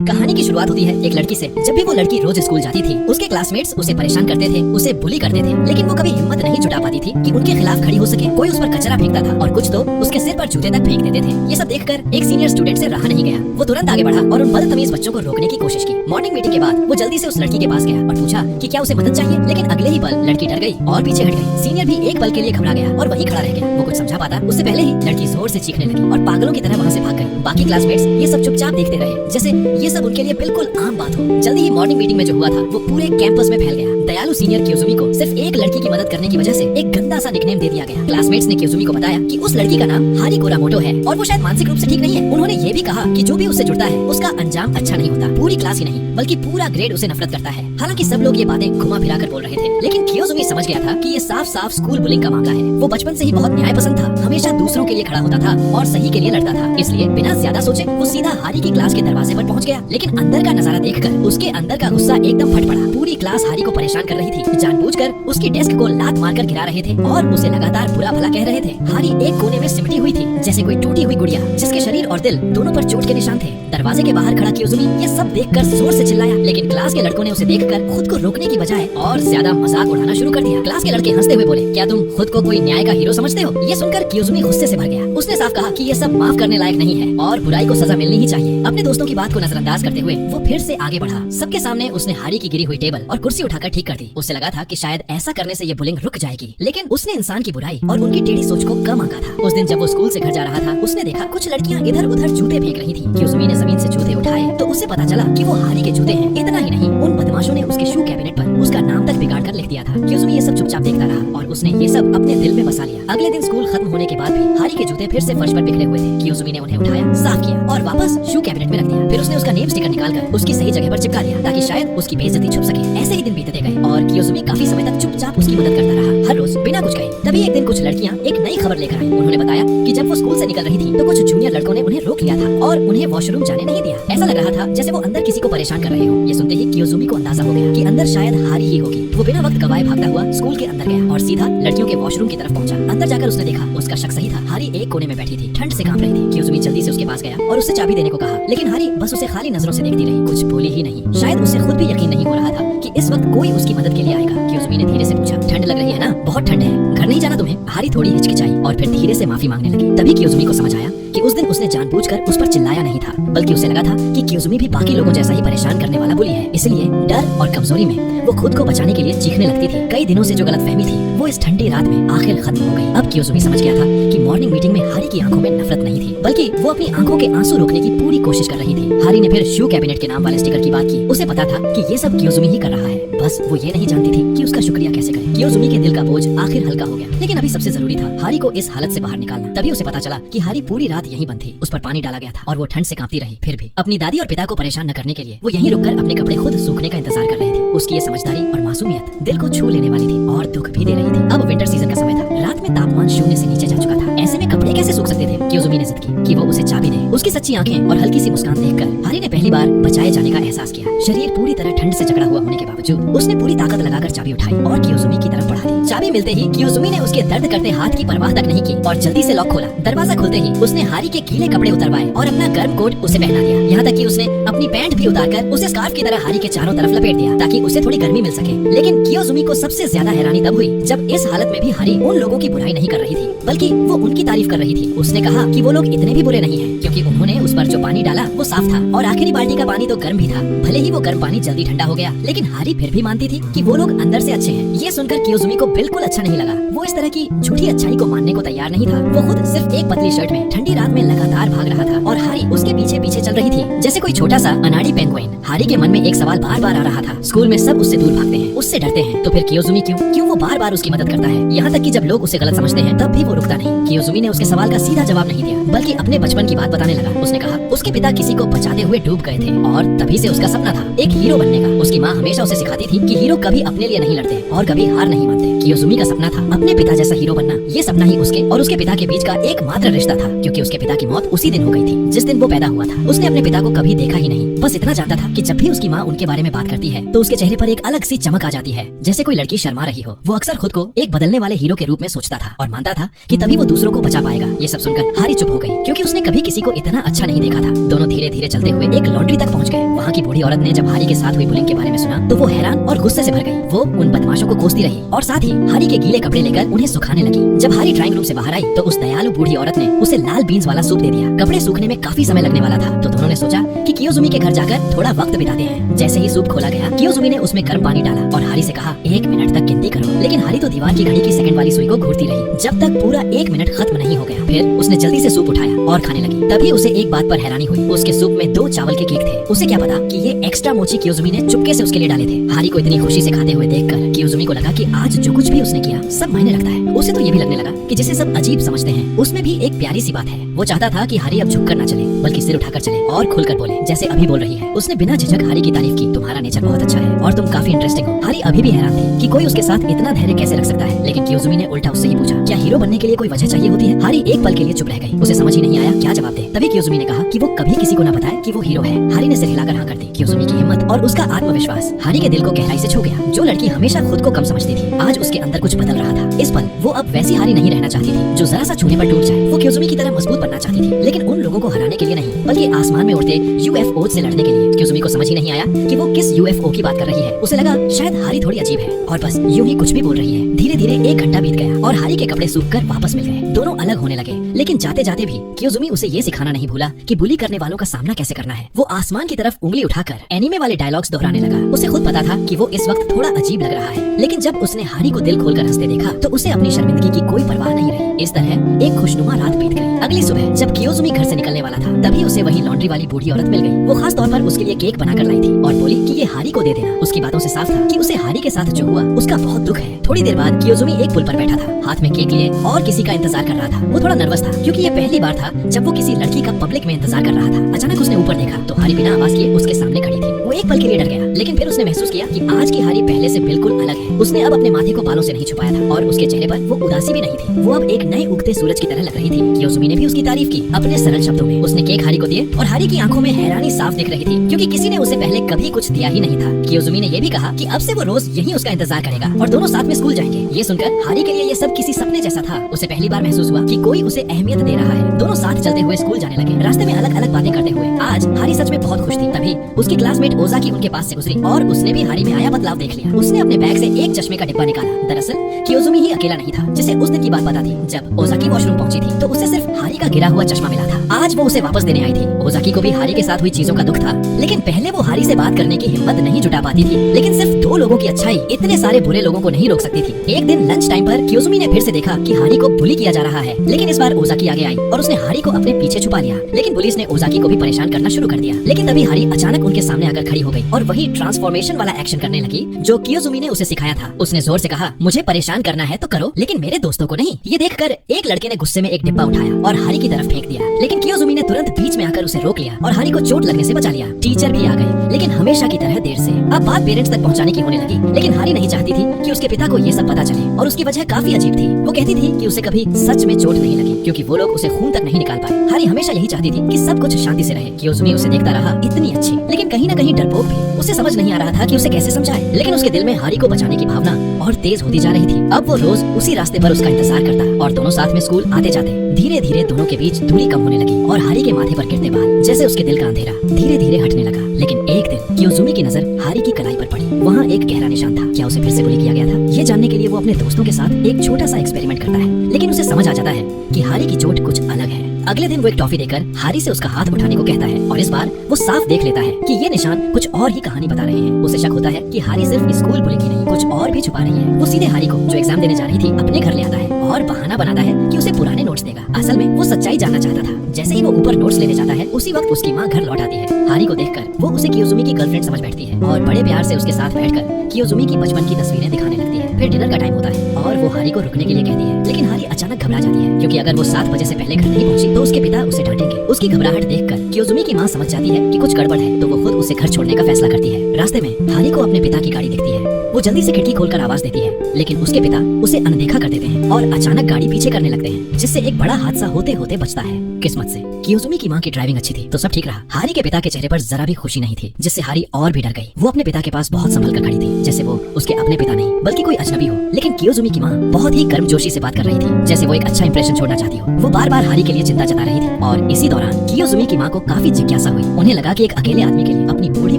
कहानी की शुरुआत होती है एक लड़की से। जब भी वो लड़की रोज स्कूल जाती थी, उसके क्लासमेट्स उसे परेशान करते थे, उसे बुली करते थे, लेकिन वो कभी हिम्मत नहीं जुटा पाती थी कि उनके खिलाफ खड़ी हो सके। कोई उस पर कचरा फेंकता था और कुछ तो उसके सिर पर जूते तक फेंक देते थे। ये सब देखकर एक सीनियर स्टूडेंट से रहा नहीं गया। वो तुरंत आगे बढ़ा और उन बदतमीज बच्चों को रोकने की कोशिश की। मॉर्निंग मीटिंग के बाद वो जल्दी से उस लड़की के पास गया और पूछा कि क्या उसे मदद चाहिए, लेकिन अगले ही पल लड़की डर गई और पीछे हट गई। सीनियर भी एक पल के लिए घबरा गया और वहीं खड़ा रह गया। वो कुछ समझा पाता उससे पहले ही लड़की जोर से चीखने लगी और पागलों की तरह वहाँ से भाग गई। बाकी क्लासमेट्स ये सब चुपचाप देखते रहे, जैसे ये सब उनके लिए बिल्कुल आम बात हो। जल्दी ही मॉर्निंग मीटिंग में जो हुआ था वो पूरे कैंपस में फैल गया। दयालु सीनियर क्योजुमी को सिर्फ एक लड़की की मदद करने की वजह से एक गंदा सा निकनेम दे दिया गया। क्लासमेट्स ने क्योजुमी को बताया कि उस लड़की का नाम हारी कोरामोटो है और वो शायद मानसिक रूप से ठीक नहीं है। उन्होंने ये भी कहा कि जो भी उससे जुड़ता है उसका अंजाम अच्छा नहीं होता। पूरी क्लास ही नहीं बल्कि पूरा ग्रेड उसे नफरत करता है। हालांकि सब लोग ये बातें घुमा फिरा कर बोल रहे थे, लेकिन क्योजुमी समझ गया था कि ये साफ साफ स्कूल बुलिंग का मामला है। वो बचपन से ही बहुत न्याय पसंद था, हमेशा दूसरों के लिए खड़ा होता था और सही के लिए लड़ता था। इसलिए बिना ज्यादा सोचे वो सीधा हारी की क्लास के दरवाजे पर पहुंच गया। लेकिन अंदर का नजारा देखकर उसके अंदर का गुस्सा एकदम फट पड़ा। पूरी क्लास हारी को परेशान कर रही थी, जानबूझकर उसकी डेस्क को लात मारकर गिरा रहे थे और उसे लगातार बुरा भला कह रहे थे। हारी एक कोने में सिमटी हुई थी, जैसे कोई टूटी हुई गुड़िया जिसके शरीर और दिल दोनों पर चोट के निशान थे। दरवाजे के बाहर खड़ा क्योजुमी ये सब देखकर जोर से चिल्लाया, लेकिन क्लास के लड़कों ने उसे देखकर खुद को रोकने की बजाय और ज्यादा मजाक उड़ाना शुरू कर दिया। क्लास के लड़के हंसते हुए बोले, क्या तुम खुद को कोई न्याय का हीरो समझते हो? ये सुनकर क्योजुमी गुस्से से भर गया। उसने साफ कहा कि ये सब माफ करने लायक नहीं है और बुराई को सजा मिलनी ही चाहिए। अपने दोस्तों की बात को नजरअंदाज करते हुए वो फिर से आगे बढ़ा। सबके सामने उसने हारी की गिरी हुई टेबल और कुर्सी उठाकर ठीक कर दी। उसे लगा था कि शायद ऐसा करने से ये बुलिंग रुक जाएगी, लेकिन उसने इंसान की बुराई और उनकी टेढ़ी सोच को कम आंका था। उस दिन जब वो स्कूल से घर जा रहा था, उसने देखा कुछ लड़कियां इधर उधर जूते फेंक रही थी। क्योजुमी ने जमीन से जूते उठाए तो उसे पता चला कि वो हारी के जूते हैं। इतना ही नहीं, उन बदमाशों ने उसके शू कैबिनेट पर उसका नाम तक बिगाड़ कर लिख दिया था। क्योजुमी ये सब चुपचाप देखता रहा और उसने ये सब अपने दिल में बसा लिया। अगले दिन स्कूल खत्म होने के बाद भी हारी के जूते फिर से फर्श पर बिखरे हुए थे। क्योजुमी ने उन्हें उठाया, साफ किया और वापस शू कैबिनेट में रख दिया। फिर उसने उसका नेम स्टिकर निकालकर उसकी सही जगह पर चिपका दिया ताकि शायद उसकी बेइज्जती छुप सके। ऐसे ही दिन बीतते गए और क्योजुमी काफी समय तक चुपचाप उसकी मदद करता रहा, हर रोज बिना कुछ कहे। तभी एक दिन कुछ लड़कियां एक नई खबर लेकर आई। उन्होंने बताया कि जब वो स्कूल से निकल रही थी तो कुछ जूनियर लड़कों ने उन्हें रोक लिया था और उन्हें वॉशरूम जाने नहीं दिया। ऐसा लग रहा था जैसे वो अंदर किसी को परेशान कर रहे हो। ये सुनते ही क्योजुमी को अंदाजा हो गया कि अंदर शायद हारी ही होगी। वो बिना वक्त गवाए भागता हुआ स्कूल के अंदर गया और सीधा लड़कियों के वॉशरूम की तरफ पहुंचा। अंदर जाकर उसने देखा उसका शक सही था। हारी एक कोने में बैठी थी, ठंड से कांप रही थी। क्योजुमी जल्दी से उसके पास गया और उससे चाबी देने को कहा, लेकिन हारी बस उसे खाली नजरों से देखती रही, कुछ बोली ही नहीं। शायद उसे खुद भी यकीन नहीं हो रहा था कि इस वक्त कोई उसकी मदद के लिए आएगा। क्योजुमी ने धीरे से पूछा, ठंड लग रही है ना? बहुत ठंड है, घर नहीं जाना तुम्हें? हारी थोड़ी हिचकिचाई और फिर धीरे से माफी मांगने लगी। तभी क्योजुमी को समझ आया कि उस दिन उसने जानबूझकर उस पर चिल्लाया नहीं था, बल्कि उसे लगा था कि क्योजुमी भी बाकी लोगों जैसा ही परेशान करने वाला बुली है। इसलिए डर और कमजोरी में वो खुद को बचाने के लिए चीखने लगती थी। कई दिनों से जो गलतफहमी थी वो इस ठंडी रात में आखिर खत्म हो गई। अब क्योजुमी समझ गया था कि मॉर्निंग मीटिंग में हारी की आंखों में नफरत नहीं थी, बल्कि वो अपनी आंखों के आंसू रोकने की पूरी कोशिश कर रही थी। हारी ने फिर शू कैबिनेट के नाम वाले स्टिकर की बात की। उसे पता था कि ये सब क्योजुमी ही कर रहा है, बस वो ये नहीं जानती थी कि उसका शुक्रिया कैसे करे। क्योजुमी के दिल का बोझ आखिर हल्का हो गया, लेकिन अभी सबसे जरूरी था हारी को इस हालत से बाहर निकालना। तभी उसे पता चला कि हारी पूरी रात यहीं बंद थी। उस पर पानी डाला गया था और वो ठंड से कांपती रही। फिर भी अपनी दादी और पिता को परेशान न करने के लिए वो यहीं रुककर अपने कपड़े खुद सूखने का इंतजार कर रही थी। उसकी ये समझदारी और मासूमियत दिल को छू लेने वाली थी और दुख भी दे रही थी। अब विंटर सीजन का समय था, रात में तापमान शून्य से नीचे जा चुका था। ऐसे में कपड़े कैसे सूख सकते थे? क्योजुमी ने जिद की कि वो उसे चाबी दे। उसकी सच्ची आंखें और हल्की सी मुस्कान देखकर हारी ने पहली बार बचाए जाने का एहसास किया। शरीर पूरी तरह ठंड से जकड़ा हुआ होने के बावजूद उसने पूरी ताकत लगाकर चाबी उठाई और क्योजुमी की तरफ बढ़ा दी। चाबी मिलते ही क्योजुमी ने उसके दर्द करते हाथ की परवाह तक नहीं की और जल्दी से लॉक खोला। दरवाजा खुलते ही उसने हारी के गीले कपड़े उतरवाए और अपना गर्म कोट उसे पहना दिया। यहाँ तक कि उसने अपनी पैंट भी उतारकर उसे स्कार्फ की तरह हारी के चारों तरफ लपेट दिया ताकि उसे थोड़ी गर्मी मिल सके। लेकिन क्योजुमी को सबसे ज्यादा हैरानी तब हुई जब इस हालत में भी हारी उन लोगों की बुराई नहीं कर रही थी, बल्कि वो उनकी तारीफ कर रही थी। उसने कहा कि वो लोग इतने भी बुरे नहीं हैं, क्योंकि उन्होंने उस पर जो पानी डाला वो साफ था और आखिरी बाल्टी का पानी तो गर्म भी था। भले ही वो गर्म पानी जल्दी ठंडा हो गया, लेकिन हारी फिर भी मानती थी कि वो लोग अंदर से अच्छे हैं। ये सुनकर क्योजुमी को बिल्कुल अच्छा नहीं लगा। वो इस तरह की झूठी अच्छाई को मानने को तैयार नहीं था। वो खुद सिर्फ एक पतली शर्ट में ठंडी रात में लगातार भाग रहा था और हारी उसके पीछे पीछे चल रही थी जैसे कोई छोटा सा अनाड़ी पेंगुइन। हारी के मन में एक सवाल बार बार आ रहा था, स्कूल में सब उससे दूर भागते हैं, उससे डरते हैं, तो फिर क्योजुमी क्यों वो बार बार उसकी मदद करता है? यहाँ तक कि जब लोग उसे गलत समझते हैं तब भी वो रुकता नहीं। क्योजुमी ने उसके सवाल का सीधा जवाब नहीं दिया, बल्कि अपने बचपन की बात बताने लगा। उसने कहा उसके पिता किसी को बचाते हुए डूब गए थे और तभी से उसका सपना था एक हीरो बनने का। उसकी माँ हमेशा उसे सिखाती थी कि हीरो कभी अपने लिए नहीं लड़ते और कभी हार नहीं मानते। क्योजुमी का सपना था अपने पिता जैसा हीरो बनना। ये सपना ही उसके और उसके पिता के बीच का एकमात्र रिश्ता था, क्योंकि उसके पिता की मौत उसी दिन हो गई थी जिस दिन वो पैदा हुआ था। उसने अपने पिता को कभी देखा ही नहीं, बस इतना जानता था कि जब भी उसकी माँ उनके बारे में बात करती है तो उसके चेहरे पर एक अलग सी चमक आ जाती है, जैसे कोई लड़की शर्मा रही हो। वो अक्सर खुद को एक बदलने वाले हीरो के रूप में सोचता था और मानता था कि तभी वो दूसरों को बचा पाएगा। ये सब सुनकर हारी चुप हो गई, क्योंकि उसने कभी किसी किसी को इतना अच्छा नहीं देखा था। दोनों धीरे धीरे चलते हुए एक लॉन्ड्री तक पहुंच गए। वहाँ की बूढ़ी औरत ने जब हारी के साथ हुई बुलिंग के बारे में सुना तो वो हैरान और गुस्से से भर गई। वो उन बदमाशों को कोसती रही और साथ ही हारी के गीले कपड़े लेकर उन्हें सुखाने लगी। जब हारी ड्राइंग रूम से बाहर आई तो उस दयालु बूढ़ी औरत ने उसे लाल बीन्स वाला सूप दे दिया। कपड़े सूखने में काफी समय लगने वाला था तो दोनों ने सोचा कि कियोजुमी के घर जाकर थोड़ा वक्त बिताते हैं। जैसे ही सूप खोला गया, कियोजुमी ने उसमें गर्म पानी डाला और हारी से कहा 1 मिनट तक गिनती करो। लेकिन हारी तो दीवार की घड़ी की सेकंड वाली सुई को घूरती रही जब तक पूरा 1 मिनट खत्म नहीं हो गया। फिर उसने जल्दी से सूप उठाया और खाने लगी। तभी उसे एक बात पर हैरानी हुई, उसके सूप में 2 चावल के केक थे। उसे क्या पता कि ये एक्स्ट्रा मोची कियोजुमी ने चुपके से उसके लिए डाले थे। हारी को इतनी खुशी से खाते हुए देखकर कियोजुमी को लगा कि आज जो कुछ भी उसने किया सब मायने रखता है। उसे तो ये भी लगने लगा कि जिसे सब अजीब समझते हैं उसमें भी एक प्यारी सी बात है। वो चाहता था कि हारी अब झुककर ना चले बल्कि सिर उठाकर चले और खुलकर बोले जैसे अभी बोल रही है। उसने बिना झिझक हारी की तारीफ की, तुम्हारा नेचर बहुत अच्छा है और तुम काफी इंटरेस्टिंग हो। हारी अभी भी हैरान थी कि कोई उसके साथ इतना धैर्य कैसे रख सकता है। लेकिन कियोजुमी ने उल्टा उससे ही पूछा, क्या हीरो बनने के लिए कोई वजह चाहिए होती है? हारी एक पल के लिए चुप रह गई। उसे समझ ही नहीं आया क्या जवाब दे। तभी कियोजुमी ने कहा कि वो कभी किसी को न बताए कि वो हीरो है। हारी ने सिर हिलाकर हाँ कर दी। कियोजुमी की हिम्मत और उसका आत्मविश्वास हारी के दिल को गहराई से छू गया। जो लड़की हमेशा खुद को कम समझती थी, आज उसके अंदर कुछ बदल रहा था। इस पल वो अब वैसी हारी नहीं रहना चाहती थी जो जरा सा छूने पर टूट जाए। वो कियोजुमी की तरह मजबूत बनना चाहती थी, लेकिन उन लोगों को हराने के लिए नहीं बल्कि आसमान में उड़ते यूएफओ से लड़ने के लिए। कियोजुमी को समझ ही नहीं आया कि वो किस यूएफओ की बात कर रही है। उसे लगा शायद हारी थोड़ी अजीब है और बस यूं ही कुछ भी बोल रही है। धीरे धीरे 1 घंटा बीत गया और हारी के कपड़े सूखकर वापस मिल गए। दोनों अलग होने लगे, लेकिन जाते जाते भी कियोजुमी उसे ये सिखाना नहीं भूला कि बुली करने वालों का सामना कैसे करना है। वो आसमान की तरफ उंगली उठाकर एनीमे वाले डायलॉग्स दोहराने लगा। उसे खुद पता था कि वो इस वक्त थोड़ा अजीब लग रहा है, लेकिन जब उसने हारी को दिल खोलकर हंसते देखा तो उसे अपनी शर्मिंदगी की कोई परवाह नहीं रही। इस तरह एक खुशनुमा रात बीत गई। अगली सुबह जब कियोजुमी घर से निकलने वाला था तभी उसे वही लॉन्ड्री वाली बूढ़ी औरत मिल गई। वो खास तौर पर उसके लिए केक बनाकर लाई थी और बोली कि ये हारी को दे देना। उसकी बातों से साफ था कि उसे हारी के साथ जो हुआ उसका बहुत दुख है। थोड़ी देर बाद कियोजुमी एक पुल पर बैठा था, हाथ में केक लिए और किसी का इंतजार कर रहा था। वो थोड़ा नर्वस था क्योंकि ये पहली बार था जब वो किसी लड़की का पब्लिक में इंतजार कर रहा था। अचानक उसने ऊपर देखा तो हारी बिना आवाज किए उसके सामने खड़ी थी। वो एक पल के लिए डर गया, लेकिन फिर उसने महसूस किया कि आज की हारी पहले से बिल्कुल अलग है। उसने अब अपने माथे को बालों से नहीं छुपाया था और उसके चेहरे पर वो उदासी भी नहीं थी। वो अब एक नए उगते सूरज की तरह लग रही थी। कियोजुमी ने भी उसकी तारीफ की अपने सरल शब्दों में। उसने केक हारी को दिए और हारी की आंखों में हैरानी साफ दिख रही थी क्योंकि किसी ने उसे पहले कभी कुछ दिया ही नहीं था। कियोजुमी ने ये भी कहा कि अब से वो रोज यही उसका इंतजार करेगा और दोनों साथ में स्कूल जाएंगे। ये सुनकर हारी के लिए ये सब किसी सपने जैसा था। उसे पहली बार महसूस हुआ कि कोई उसे अहमियत दे रहा है। दोनों साथ चलते हुए स्कूल जाने लगे, रास्ते में अलग अलग बातें करते हुए। आज हारी सच में बहुत खुश थी। तभी उसकी क्लासमेट ओजाकी उनके पास से गुजरी और उसने भी हारी में आया बदलाव देख लिया। उसने अपने बैग से एक चश्मे का डिब्बा निकाला। दरअसल कियोजुमी ही अकेला नहीं था जिसे उस दिन की बात पता थी। जब ओजाकी वॉशरूम पहुंची थी तो उसे सिर्फ हारी का गिरा हुआ चश्मा मिला था। आज वो उसे वापस देने आई थी। ओजाकी को भी हारी के साथ हुई चीजों का दुख था, लेकिन पहले वो हारी से बात करने की हिम्मत नहीं जुटा पाती थी। लेकिन सिर्फ 2 लोगों की अच्छाई इतने सारे बुरे लोगों को नहीं रोक सकती थी। एक दिन लंच टाइम पर कियोजुमी ने फिर से देखा कि हारी को बुली किया जा रहा है, लेकिन इस बार ओजाकी आगे आई और उसने हारी को अपने पीछे छुपा लिया। लेकिन पुलिस ने ओजाकी को भी परेशान करना शुरू कर दिया। लेकिन तभी हारी अचानक उनके सामने आकर खड़ी हो गई और वही ट्रांसफॉर्मेशन वाला एक्शन करने लगी जो कियोजुमी ने उसे सिखाया था। उसने जोर से कहा, मुझे परेशान करना है तो करो, लेकिन मेरे दोस्तों को नहीं। ये देखकर एक लड़के ने गुस्से में एक डिब्बा उठाया और हारी की तरफ फेंक दिया, लेकिन कियोजुमी ने तुरंत बीच में आकर उसे रोक लिया और हारी को चोट लगने से बचा लिया। टीचर भी आ गए, लेकिन हमेशा की तरह देर से। अब बात पेरेंट्स तक पहुंचाने की होने लगी, लेकिन हारी नहीं चाहती थी कि उसके पिता को ये सब पता चले और उसकी वजह काफी अजीब थी। वो कहती थी कि उसे कभी सच में चोट नहीं लगी क्योंकि वो लोग उसे खून तक नहीं निकाल पाए। हारी हमेशा यही चाहती थी कि सब कुछ शांति से रहे। कियोजुमी उसे देखता रहा, इतनी अच्छी, लेकिन कहीं न कहीं डरपोक भी। उसे समझ नहीं आ रहा था कि उसे कैसे समझाए, लेकिन उसके दिल में हारी को बचाने की भावना और तेज होती जा रही थी। अब वो रोज उसी रास्ते पर उसका इंतजार करता और दोनों साथ में स्कूल आते जाते। धीरे धीरे दोनों के बीच दूरी कम होने लगी और हारी के माथे पर गिरते बाल जैसे उसके दिल का अंधेरा धीरे धीरे हटने लगा। लेकिन एक दिन कियोजुमी की नजर हारी की कलाई पर पड़ी। वहाँ एक गहरा निशान था। क्या उसे फिर से बुली किया गया था? ये जानने के लिए वो अपने दोस्तों के साथ एक छोटा सा एक्सपेरिमेंट करता है, लेकिन उसे समझ आ जाता है कि हारी की चोट कुछ अलग है। अगले दिन वो एक टॉफी देकर हारी से उसका हाथ उठाने को कहता है और इस बार वो साफ देख लेता है कि ये निशान कुछ और ही कहानी बता रहे हैं। उसे शक होता है कि हारी सिर्फ स्कूल बुलिंग ही नहीं कुछ और भी छुपा रही है। वो सीधे हारी को, जो एग्जाम देने जा रही थी, अपने घर ले आता है और बहाना बनाता है कि उसे पुराने नोट्स देगा। असल में वो सच्चाई जानना चाहता था। जैसे ही वो ऊपर नोट्स लेने जाता है उसी वक्त उसकी माँ घर लौट आती है। हारी को देखकर वो उसे कियोजुमी की गर्लफ्रेंड समझ बैठती है और बड़े प्यार से उसके साथ बैठकर कियोजुमी की बचपन की तस्वीरें दिखाने लगती है। फिर डिनर का टाइम होता है और वो हारी को रुकने के लिए कहती है, लेकिन हारी अचानक घबरा जाती है क्योंकि अगर वो 7 बजे से पहले घर नहीं पहुंची तो उसके पिता उसे डांटेंगे। उसकी घबराहट देखकर कियोजुमी की माँ समझ जाती है कि कुछ गड़बड़ है, तो वो खुद उसे घर छोड़ने का फैसला करती है। रास्ते में हारी को अपने पिता की गाड़ी दिखती है। वो जल्दी से खिड़की खोलकर आवाज देती है, लेकिन उसके पिता उसे अनदेखा कर देते हैं और अचानक गाड़ी पीछे करने लगते हैं, जिससे एक बड़ा हादसा होते होते बचता है। किस्मत से कियोजुमी की माँ की ड्राइविंग अच्छी थी तो सब ठीक रहा। हारी के पिता के चेहरे पर जरा भी खुशी नहीं थी, जिससे हारी और भी डर गई। वो अपने पिता के पास बहुत संभल कर खड़ी थी, जैसे वो उसके अपने पिता नहीं बल्कि कोई अजनबी हो। लेकिन कियोजुमी की माँ बहुत ही गर्मजोशी से बात कर रही थी, जैसे वो एक अच्छा इंप्रेशन छोड़ना चाहती हो। वो बार बार हारी के लिए चिंता जता रही थी और इसी दौरान कियोजुमी की माँ को काफी जिज्ञासा हुई। उन्हें लगा कि एक अकेले आदमी के लिए अपनी बूढ़ी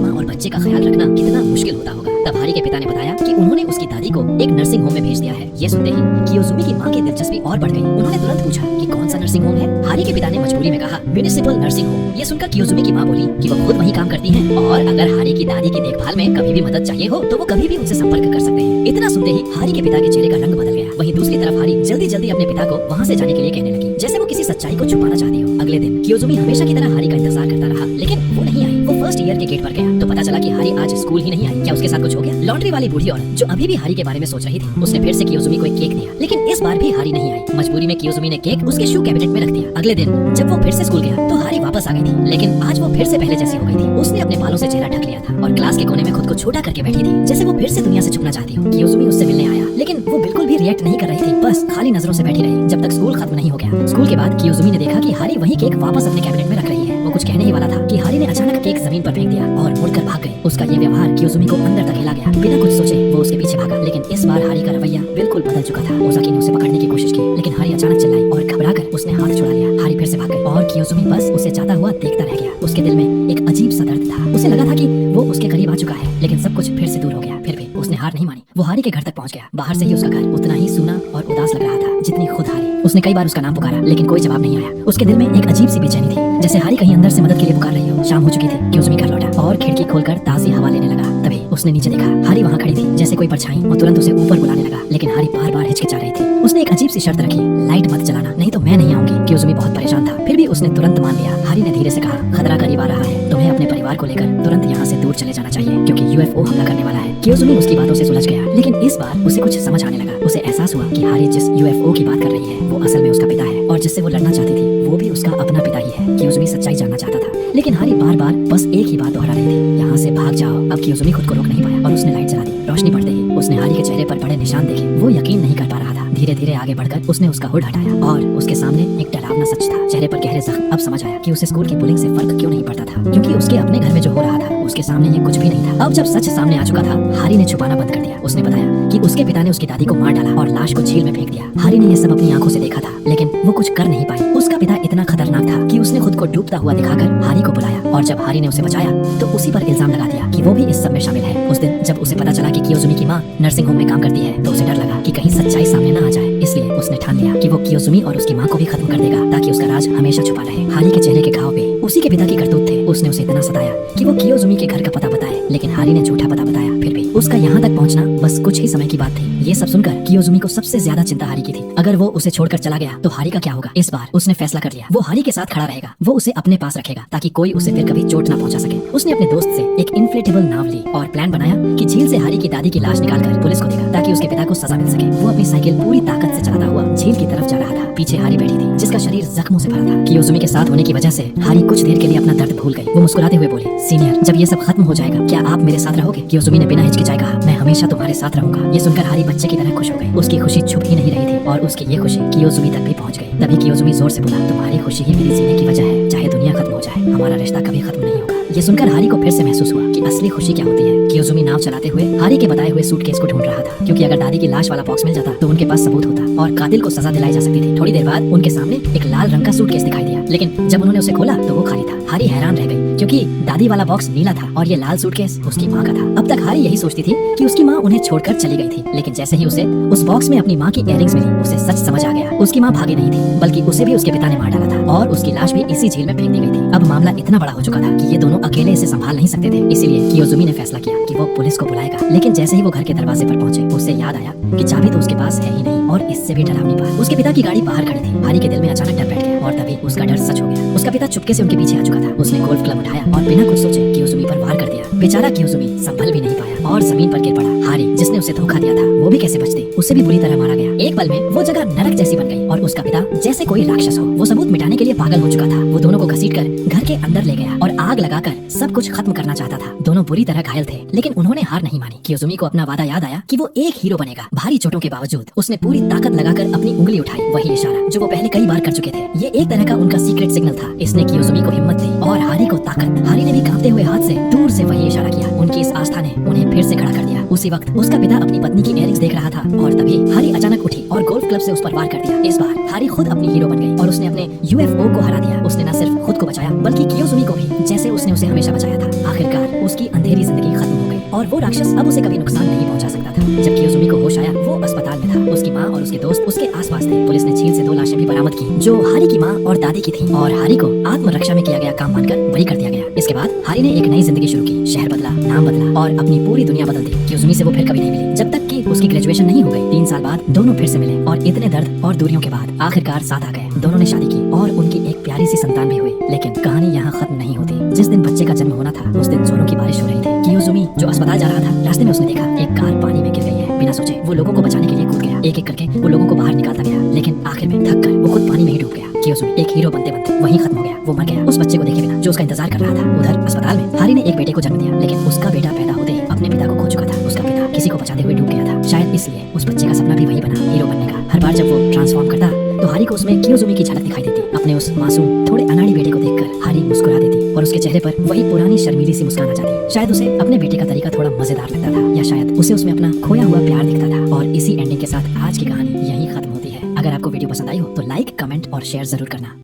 माँ और बच्चे का ख्याल रखना कितना मुश्किल होता होगा। तब हारी के पिता ने बताया कि उन्होंने उसकी दादी को एक नर्सिंग होम में भेज दिया है। ये सुनते ही कियोजुमी की माँ की दिलचस्पी और बढ़ गई। उन्होंने तुरंत पूछा कि कौन सा नर्सिंग होम है। हारी के पिता ने मजबूरी में कहा म्युनिसिपल नर्सिंग होम। ये सुनकर कियोजुमी की माँ बोली कि वो खुद वहीं काम करती हैं और अगर हारी की दादी की देखभाल में कभी भी मदद चाहिए हो तो वो कभी भी उनसे संपर्क कर सकते हैं। इतना सुनते ही हारी के पिता के चेहरे का रंग बदल गया। वहीं दूसरी तरफ हारी जल्दी जल्दी अपने पिता को वहाँ से जाने के लिए कहने लगी, जैसे वो किसी सच्चाई को छुपाना चाहती हो। अगले दिन कियोजुमी हमेशा की तरह हारी का इंतजार करता रहा, लेकिन वो नहीं आई। वो फर्स्ट ईयर के गेट पर गया तो पता चला कि हारी आज स्कूल ही नहीं आई। क्या उसके साथ कुछ हो गया? लॉन्ड्री वाली बूढ़ी औरत जो अभी भी हारी के बारे में सोच रही थी, उसने फिर से कियोजुमी को एक केक दिया, लेकिन इस बार भी हारी नहीं आई। मजबूरी में कियोजुमी ने केक उसके शू कैबिनेट में रख दिया। अगले दिन जब वो फिर से स्कूल गया तो हारी वापस आ गई थी, लेकिन आज वो फिर से पहले जैसी हो गई थी। उसने अपने बालों से चेहरा ढक लिया था और क्लास के कोने में खुद को छोटा करके बैठी थी, जैसे वो फिर से दुनिया से छुपना चाहती हो। कियोजुमी उससे मिलने आया, लेकिन वो बिल्कुल भी रिएक्ट नहीं कर रही थी, बस खाली नजरों से बैठी रही जब तक स्कूल खत्म नहीं हो गया। स्कूल के बाद कियोजुमी ने देखा कि हारी वही केक वापस अपने कैबिनेट में रख रही है। वो कुछ कहने ही वाला था कि हारी ने अचानक केक जमीन पर फेंक दिया और मुड़कर भाग गई। उसका ये व्यवहार कियोजुमी को अंदर तक हिला गया। बिना कुछ सोचे वो उसके पीछे भागा, लेकिन इस बार हारी का रवैया बिल्कुल बदल चुका था। ओजाकी ने उसे पकड़ने की कोशिश की, लेकिन हारी अचानक चिल्लाई और घबराकर उसने हाथ छुड़ा लिया। हारी फिर से भाग गई और कियोजुमी बस उसे जाता हुआ देखता रह गया। उसके दिल में एक अजीब सा दर्द था। उसे लगा था कि वो उसके करीब आ चुका है, लेकिन सब कुछ फिर से दूर हो गया। फिर भी उसने हार नहीं मानी। वो हारी के घर तक पहुंच गया। बाहर से ही उसका घर उतना ही सूना और उदास लग रहा था जितनी खुद हारी। उसने कई बार उसका नाम पुकारा, लेकिन कोई जवाब नहीं आया। उसके दिल में एक अजीब सी बेचैनी थी, जैसे हारी कहीं अंदर से मदद के लिए पुकार रही हो। शाम हो चुकी थी। कियोजुमी घर लौटा और खिड़की खोलकर ताजी हवा लेने लगा। तभी उसने नीचे देखा, हारी वहाँ खड़ी थी जैसे कोई परछाई। वो तुरंत उसे ऊपर बुलाने लगा, लेकिन हारी बार बार हिचकिचा रही थी। उसने एक अजीब सी शर्त रखी, लाइट मत जलाना, नहीं तो मैं नहीं आऊंगी। कियोजुमी बहुत परेशान था, फिर भी उसने तुरंत मान लिया। हारी ने धीरे से कहा, खतरा करीब आ रहा है, तुम्हें अपने परिवार को लेकर तुरंत यहाँ से दूर चले जाना चाहिए, क्योंकि यूएफओ हमला करने वाला है। कियोजुमी उसकी बातों से सुलझ गया, लेकिन इस बार उसे कुछ समझ आने लगा। उसे एहसास हुआ कि हारी जिस यूएफओ की बात कर रही है वो असल में उसका पिता है, और जिससे वो लड़ना चाहती थी वो भी उसका अपना पिता ही है। कियोजुमी सच्चाई जानना चाहता था, लेकिन हारी बार बार बस एक ही बात दोहरा रही थी, यहाँ से भाग जाओ। अब कियोजुमी खुद को रोक नहीं पाया और उसने लाइट जला दी। रोशनी पड़ते ही उसने हारी के चेहरे पर बड़े निशान देखे। वो यकीन नहीं कर पा रहा था। धीरे धीरे आगे बढ़कर उसने उसका हुड हटाया और उसके सामने एक डरावना सच था। चेहरे पर गहरे जख्म। अब समझ आया कि उसे स्कूल की बुलिंग से फर्क क्यों नहीं पड़ता था, क्योंकि उसके अपने घर में जो हो रहा था उसके सामने ये कुछ भी नहीं था। अब जब सच सामने आ चुका था, हारी ने छुपाना बंद कर दिया। उसने बताया कि उसके पिता ने उसकी दादी को मार डाला और लाश को झील में फेंक दिया। हारी ने ये सब अपनी आंखों से देखा था, लेकिन वो कुछ कर नहीं पाई। उसका पिता इतना खतरनाक था कि उसने खुद को डूबता हुआ दिखाकर हारी को बुलाया, और जब हारी ने उसे बचाया तो उसी पर इल्जाम लगा दिया कि वो भी इस सब में शामिल है। उस दिन जब उसे पता चला कि कियोजुमी की माँ नर्सिंग होम में काम करती है तो उसे डर लगा कि कहीं सच्चाई सामने न आ जाए। इसलिए उसने ठान लिया कि वो कियोजुमी और उसकी माँ को भी खत्म कर देगा, ताकि उसका राज हमेशा छुपा रहे। हारी के चेहरे के घाव पे उसी के पिता की करतूत थे। उसने उसे इतना सताया कि वो कियोजुमी के घर का पता बताए, लेकिन हारी ने झूठा पता बताया। फिर भी उसका यहाँ तक पहुँचना बस कुछ ही समय की बात थी। ये सब सुनकर कियोजुमी को सबसे ज्यादा चिंता हारी की थी। अगर वो उसे छोड़कर चला गया तो हारी का क्या होगा? इस बार उसने फैसला कर लिया, वो हारी के साथ खड़ा रहेगा। वो उसे अपने पास रखेगा ताकि कोई उसे फिर कभी चोट ना पहुंचा सके। उसने अपने दोस्त से एक इन्फ्लेटेबल नाव ली और प्लान बनाया कि झील से हारी की दादी की लाश निकालकर पुलिस को देगा, ताकि उसके पिता को सजा मिल सके। वो अपनी साइकिल पूरी ताकत से चलाता हुआ झील की तरफ जा रहा था। पीछे हारी बैठी थी, जिसका शरीर जख्मों से भरा था। कियोजुमी के साथ होने की वजह से हारी कुछ देर के लिए अपना दर्द भूल गई। वो मुस्कुराते हुए बोली, सीनियर, जब ये सब खत्म हो जाएगा क्या आप मेरे साथ रहोगे? कियोजुमी ने बिना हिचकिचाए कहा, मैं हमेशा तुम्हारे साथ रहूंगा। ये सुनकर हारी बच्चे की तरह खुश हो गई। उसकी खुशी छुप ही नहीं रही थी और उसकी ये खुशी कियोजुमी तक भी पहुंच गई। तभी कियोजुमी जोर से बोला, तुम्हारी खुशी ही मेरी जीने की वजह है। चाहे दुनिया खत्म हो जाए, हमारा रिश्ता कभी खत्म नहीं होगा। ये सुनकर हारी को फिर से महसूस हुआ कि असली खुशी क्या होती है। कियोजुमी नाव चलाते हुए हारी के बताए हुए सूटकेस को ढूंढ रहा था, क्योंकि अगर दादी की लाश वाला बॉक्स मिल जाता तो उनके पास सबूत होता और कातिल को सजा दिलाई जा सकती थी। थोड़ी देर बाद उनके सामने एक लाल रंग का सूटकेस दिखाई दिया, लेकिन जब उन्होंने उसे खोला तो वो खाली था। हारी हैरान रह गई, क्योंकि दादी वाला बॉक्स नीला था और ये लाल सूटकेस उसकी माँ का था। अब तक हारी यही सोचती थी कि उसकी माँ उन्हें छोड़कर चली गई थी, लेकिन जैसे ही उसे उस बॉक्स में अपनी माँ की इयररिंग्स मिली, उसे सच समझ आ गया। उसकी माँ भागी नहीं थी, बल्कि उसे भी उसके पिता ने मार डाला था और उसकी लाश भी इसी झील में फेंक दी गई थी। अब मामला इतना बड़ा हो चुका था कि ये दोनों अकेले इसे संभाल नहीं सकते थे। इसीलिए कियोजुमी ने फैसला किया कि वो पुलिस को बुलाएगा। लेकिन जैसे ही वो घर के दरवाजे पर पहुंचे, उसे याद आया कि चाबी तो उसके पास है ही नहीं, और इससे भी डरावनी बात, उसके पिता की गाड़ी बाहर खड़ी थी। हारी के दिल में अचानक डर बैठ गया और तभी उसका डर सच हो गया। उसका पिता चुपके से उनके पीछे आ चुका था। उसने गोल्फ क्लब उठाया और बिना कुछ सोचे कियोजुमी पर वार कर दिया। बेचारा कियोजुमी संभल भी नहीं पाया। और जमीन पर गिर पड़ा। हारी जिसने उसे धोखा दिया था वो भी कैसे बचते, उसे भी बुरी तरह मारा गया। एक पल में वो जगह नरक जैसी बन गई और उसका पिता जैसे कोई राक्षस हो। वो सबूत मिटाने के लिए पागल हो चुका था। वो दोनों को घसीटकर घर के अंदर ले गया और आग लगाकर सब कुछ खत्म करना चाहता था। दोनों बुरी तरह घायल थे लेकिन उन्होंने हार नहीं मानी। कियोजुमी को अपना वादा याद आया कि वो एक हीरो बनेगा। भारी चोटों के बावजूद उसने पूरी ताकत लगाकर अपनी उंगली उठाई, वही इशारा जो वो पहले कई बार कर चुके थे। ये एक तरह का उनका सीक्रेट सिग्नल था। इसने कियोजुमी को हिम्मत दी और हारी को ताकत। हारी ने भी कांपते हुए हाथ से दूर से वही इशारा किया। उनकी इस आस्था ने उन्हें फिर से खड़ा कर दिया। उसी वक्त उसका पिता अपनी पत्नी की इयररिंग्स देख रहा था और तभी हारी अचानक उठी और गोल्फ क्लब से उस पर वार कर दिया। इस बार हारी खुद अपनी हीरो बन गई और उसने अपने यूएफओ को हरा दिया। उसने न सिर्फ खुद को बचाया बल्कि कियोजुमी को भी, जैसे उसने उसे हमेशा बचाया था। आखिरकार उसकी अंधेरी जिंदगी खत्म हो गई और वो राक्षस अब उसे कभी नुकसान नहीं पहुंचा सकता था। जब कियोजुमी को होश आया वो अस्पताल में था। उसकी माँ और उसके दोस्त उसके आसपास थे। पुलिस ने झील से 2 लाशें भी बरामद की जो हारी की माँ और दादी की थी और हारी को आत्मरक्षा में किया गया काम मानकर बरी कर दिया गया। इसके बाद हारी ने एक नई जिंदगी शुरू की। शहर बदला, नाम बदला और अपनी पूरी दुनिया बदल दी। कियोजुमी से वो फिर कभी नहीं मिली जब तक कि उसकी ग्रेजुएशन नहीं हो गई। 3 साल बाद दोनों फिर से मिले और इतने दर्द और दूरियों के बाद आखिरकार साथ आ गए। दोनों ने शादी की और उनकी एक प्यारी सी संतान भी हुई। लेकिन कहानी यहाँ खत्म नहीं होती। जिस दिन बच्चे का जन्म होना था उस दिन जोरों की बारिश हो रही थी। कियोजुमी जो अस्पताल जा रहा था रास्ते में उसने देखा एक कार पानी में गिर गई है। बिना सोचे वो लोगों को बचाने के लिए कूद गया। एक एक करके वो लोगों को बाहर निकालता गया लेकिन आखिर में थक कर वो खुद पानी में ही डूब गया। कियोजुमी एक हीरो बनते बनते वहीं खत्म हो गया। वो मर गया उस बच्चे को देखे बिना जो उसका इंतजार कर रहा था। उधर अस्पताल में हारी ने एक बेटे को जन्म दिया लेकिन उसका बेटा पैदा होते ही अपने पिता को खो चुका था। उसका पिता किसी को बचाते हुए डूब गया था। शायद इसलिए उस बच्चे का सपना भी वही बना, हीरो बनने का। हर बार जब वो ट्रांसफॉर्म करता तो हारी को उसमें कियोजुमी की झलक दिखाई देती। अपने उस मासूम थोड़े अनाड़ी बेटे को देखकर हारी मुस्कुरा देती और उसके चेहरे पर वही पुरानी शर्मीली सी मुस्कान आ जाती। शायद उसे अपने बेटे का तरीका थोड़ा मजेदार लगता था या शायद उसे उसमें अपना खोया हुआ प्यार दिखता था। और इसी एंडिंग के साथ आज की कहानी यहीं खत्म होती है। अगर आपको वीडियो पसंद आई हो तो लाइक, कमेंट और शेयर जरूर करना।